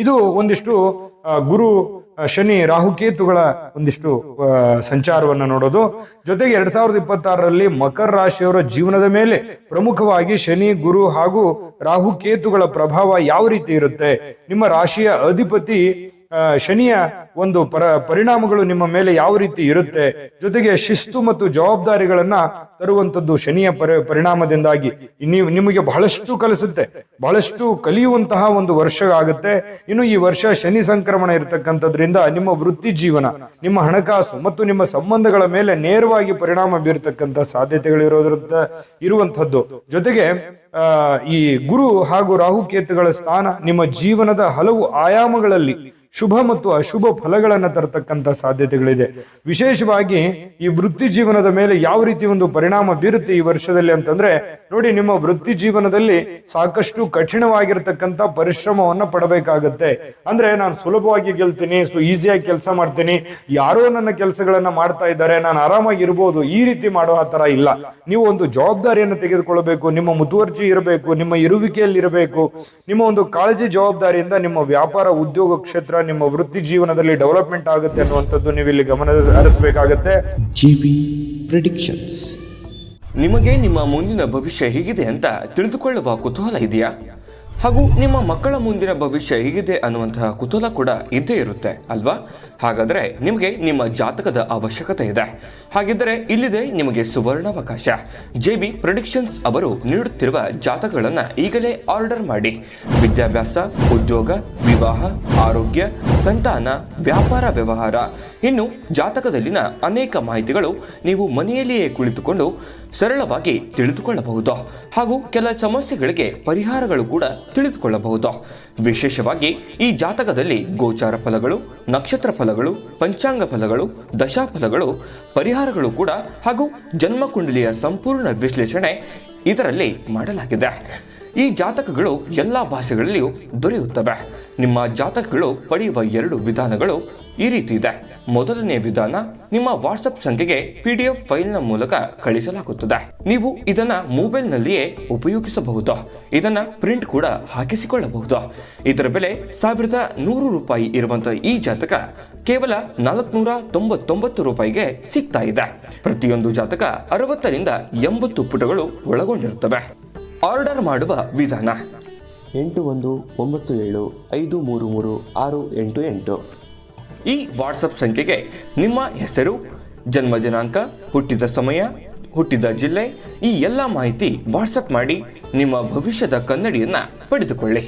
ಇದು ಒಂದಿಷ್ಟು ಗುರು ಶನಿ ರಾಹುಕೇತುಗಳ ಒಂದಿಷ್ಟು ಸಂಚಾರವನ್ನು ನೋಡೋದು. ಜೊತೆಗೆ 2026ರಲ್ಲಿ ಮಕರ ರಾಶಿಯವರ ಜೀವನದ ಮೇಲೆ ಪ್ರಮುಖವಾಗಿ ಶನಿ, ಗುರು ಹಾಗೂ ರಾಹುಕೇತುಗಳ ಪ್ರಭಾವ ಯಾವ ರೀತಿ ಇರುತ್ತೆ, ನಿಮ್ಮ ರಾಶಿಯ ಅಧಿಪತಿ ಶನಿಯ ಒಂದು ಪರಿಣಾಮಗಳು ನಿಮ್ಮ ಮೇಲೆ ಯಾವ ರೀತಿ ಇರುತ್ತೆ, ಜೊತೆಗೆ ಶಿಸ್ತು ಮತ್ತು ಜವಾಬ್ದಾರಿಗಳನ್ನ ತರುವಂತದ್ದು ಶನಿಯ ಪರಿಣಾಮದಿಂದಾಗಿ ನಿಮಗೆ ಬಹಳಷ್ಟು ಕಲಿಸುತ್ತೆ, ಬಹಳಷ್ಟು ಕಲಿಯುವಂತಹ ಒಂದು ವರ್ಷ ಆಗುತ್ತೆ. ಇನ್ನು ಈ ವರ್ಷ ಶನಿ ಸಂಕ್ರಮಣ ಇರತಕ್ಕಂಥದ್ರಿಂದ ನಿಮ್ಮ ವೃತ್ತಿ ಜೀವನ, ನಿಮ್ಮ ಹಣಕಾಸು ಮತ್ತು ನಿಮ್ಮ ಸಂಬಂಧಗಳ ಮೇಲೆ ನೇರವಾಗಿ ಪರಿಣಾಮ ಬೀರತಕ್ಕಂಥ ಇರುವಂತಹದ್ದು. ಜೊತೆಗೆ ಈ ಗುರು ಹಾಗೂ ರಾಹುಕೇತುಗಳ ಸ್ಥಾನ ನಿಮ್ಮ ಜೀವನದ ಹಲವು ಆಯಾಮಗಳಲ್ಲಿ ಶುಭ ಮತ್ತು ಅಶುಭ ಫಲಗಳನ್ನ ತರತಕ್ಕಂತ ಸಾಧ್ಯತೆಗಳಿದೆ. ವಿಶೇಷವಾಗಿ ಈ ವೃತ್ತಿ ಜೀವನದ ಮೇಲೆ ಯಾವ ರೀತಿ ಒಂದು ಪರಿಣಾಮ ಬೀರುತ್ತೆ ಈ ವರ್ಷದಲ್ಲಿ ಅಂತಂದ್ರೆ ನೋಡಿ, ನಿಮ್ಮ ವೃತ್ತಿ ಜೀವನದಲ್ಲಿ ಸಾಕಷ್ಟು ಕಠಿಣವಾಗಿರ್ತಕ್ಕಂಥ ಪರಿಶ್ರಮವನ್ನ ಪಡಬೇಕಾಗತ್ತೆ. ಅಂದ್ರೆ ನಾನು ಸುಲಭವಾಗಿ ಗೆಲ್ತೀನಿ, ಈಸಿಯಾಗಿ ಕೆಲಸ ಮಾಡ್ತೀನಿ, ಯಾರೋ ನನ್ನ ಕೆಲಸಗಳನ್ನ ಮಾಡ್ತಾ ಇದ್ದಾರೆ, ನಾನು ಆರಾಮಾಗಿ ಇರ್ಬೋದು, ಈ ರೀತಿ ಮಾಡೋ ಆ ತರ ಇಲ್ಲ. ನೀವು ಒಂದು ಜವಾಬ್ದಾರಿಯನ್ನು ತೆಗೆದುಕೊಳ್ಳಬೇಕು, ನಿಮ್ಮ ಮುತುವರ್ಜಿ ಇರಬೇಕು, ನಿಮ್ಮ ಇರುವಿಕೆಯಲ್ಲಿ ಇರಬೇಕು, ನಿಮ್ಮ ಒಂದು ಕಾಳಜಿ ಜವಾಬ್ದಾರಿಯಿಂದ ನಿಮ್ಮ ವ್ಯಾಪಾರ ಉದ್ಯೋಗ ಕ್ಷೇತ್ರ, ನಿಮ್ಮ ವೃತ್ತಿ ಜೀವನದಲ್ಲಿ ಡೆವಲಪ್ಮೆಂಟ್ ಆಗುತ್ತೆ ಅನ್ನುವಂಥದ್ದು ನೀವು ಇಲ್ಲಿ ಗಮನ ಹರಿಸಬೇಕಾಗತ್ತೆ. GB predictions. ನಿಮಗೆ ನಿಮ್ಮ ಮುಂದಿನ ಭವಿಷ್ಯ ಹೇಗಿದೆ ಅಂತ ತಿಳಿದುಕೊಳ್ಳುವ ಕುತೂಹಲ ಇದೆಯಾ? ಹಾಗೂ ನಿಮ್ಮ ಮಕ್ಕಳ ಮುಂದಿನ ಭವಿಷ್ಯ ಹೇಗಿದೆ ಅನ್ನುವಂತಹ ಕುತೂಹಲ ಕೂಡ ಇದ್ದೇ ಇರುತ್ತೆ ಅಲ್ವಾ? ಹಾಗಾದರೆ ನಿಮಗೆ ನಿಮ್ಮ ಜಾತಕದ ಅವಶ್ಯಕತೆ ಇದೆ. ಹಾಗಿದ್ದರೆ ಇಲ್ಲಿದೆ ನಿಮಗೆ ಸುವರ್ಣಾವಕಾಶ. JB ಪ್ರೆಡಿಕ್ಷನ್ಸ್ ಅವರು ನೀಡುತ್ತಿರುವ ಜಾತಕಗಳನ್ನು ಈಗಲೇ ಆರ್ಡರ್ ಮಾಡಿ. ವಿದ್ಯಾಭ್ಯಾಸ, ಉದ್ಯೋಗ, ವಿವಾಹ, ಆರೋಗ್ಯ, ಸಂತಾನ, ವ್ಯಾಪಾರ ವ್ಯವಹಾರ, ಇನ್ನು ಜಾತಕದಲ್ಲಿನ ಅನೇಕ ಮಾಹಿತಿಗಳು ನೀವು ಮನೆಯಲ್ಲಿಯೇ ಕುಳಿತುಕೊಂಡು ಸರಳವಾಗಿ ತಿಳಿದುಕೊಳ್ಳಬಹುದು. ಹಾಗೂ ಕೆಲ ಸಮಸ್ಯೆಗಳಿಗೆ ಪರಿಹಾರಗಳು ಕೂಡ ತಿಳಿದುಕೊಳ್ಳಬಹುದು. ವಿಶೇಷವಾಗಿ ಈ ಜಾತಕದಲ್ಲಿ ಗೋಚಾರ ಫಲಗಳು, ನಕ್ಷತ್ರ ಫಲಗಳು, ಪಂಚಾಂಗ ಫಲಗಳು, ದಶಾಫಲಗಳು, ಪರಿಹಾರಗಳು ಕೂಡ ಹಾಗೂ ಜನ್ಮಕುಂಡಲಿಯ ಸಂಪೂರ್ಣ ವಿಶ್ಲೇಷಣೆ ಇದರಲ್ಲಿ ಮಾಡಲಾಗಿದೆ. ಈ ಜಾತಕಗಳು ಎಲ್ಲ ಭಾಷೆಗಳಲ್ಲಿಯೂ ದೊರೆಯುತ್ತವೆ. ನಿಮ್ಮ ಜಾತಕಗಳು ಪಡೆಯುವ 2 ವಿಧಾನಗಳು ಈ ರೀತಿ ಇದೆ. ಮೊದಲನೇ ವಿಧಾನ, ನಿಮ್ಮ ವಾಟ್ಸಪ್ ಸಂಖ್ಯೆಗೆ PDF ಫೈಲ್ನ ಮೂಲಕ ಕಳಿಸಲಾಗುತ್ತದೆ. ನೀವು ಇದನ್ನ ಮೊಬೈಲ್ನಲ್ಲಿಯೇ ಉಪಯೋಗಿಸಬಹುದು. ಇದನ್ನ ಪ್ರಿಂಟ್ ಕೂಡ ಹಾಕಿಸಿಕೊಳ್ಳಬಹುದು. ಇದರ ಬೆಲೆ 1100 ರೂಪಾಯಿ ಇರುವಂತಹ ಈ ಜಾತಕ ಕೇವಲ 499 ರೂಪಾಯಿಗೆ ಸಿಗ್ತಾ ಇದೆ. ಪ್ರತಿಯೊಂದು ಜಾತಕ 60 ರಿಂದ 80 ಪುಟಗಳು ಒಳಗೊಂಡಿರುತ್ತವೆ. ಆರ್ಡರ್ ಮಾಡುವ ವಿಧಾನ 8197533688. ಈ ವಾಟ್ಸಪ್ ಸಂಖ್ಯೆಗೆ ನಿಮ್ಮ ಹೆಸರು, ಜನ್ಮ ದಿನಾಂಕ, ಹುಟ್ಟಿದ ಸಮಯ, ಹುಟ್ಟಿದ ಜಿಲ್ಲೆ, ಈ ಎಲ್ಲ ಮಾಹಿತಿ ವಾಟ್ಸಪ್ ಮಾಡಿ ನಿಮ್ಮ ಭವಿಷ್ಯದ ಕನ್ನಡಿಯನ್ನು ಪಡೆದುಕೊಳ್ಳಿ.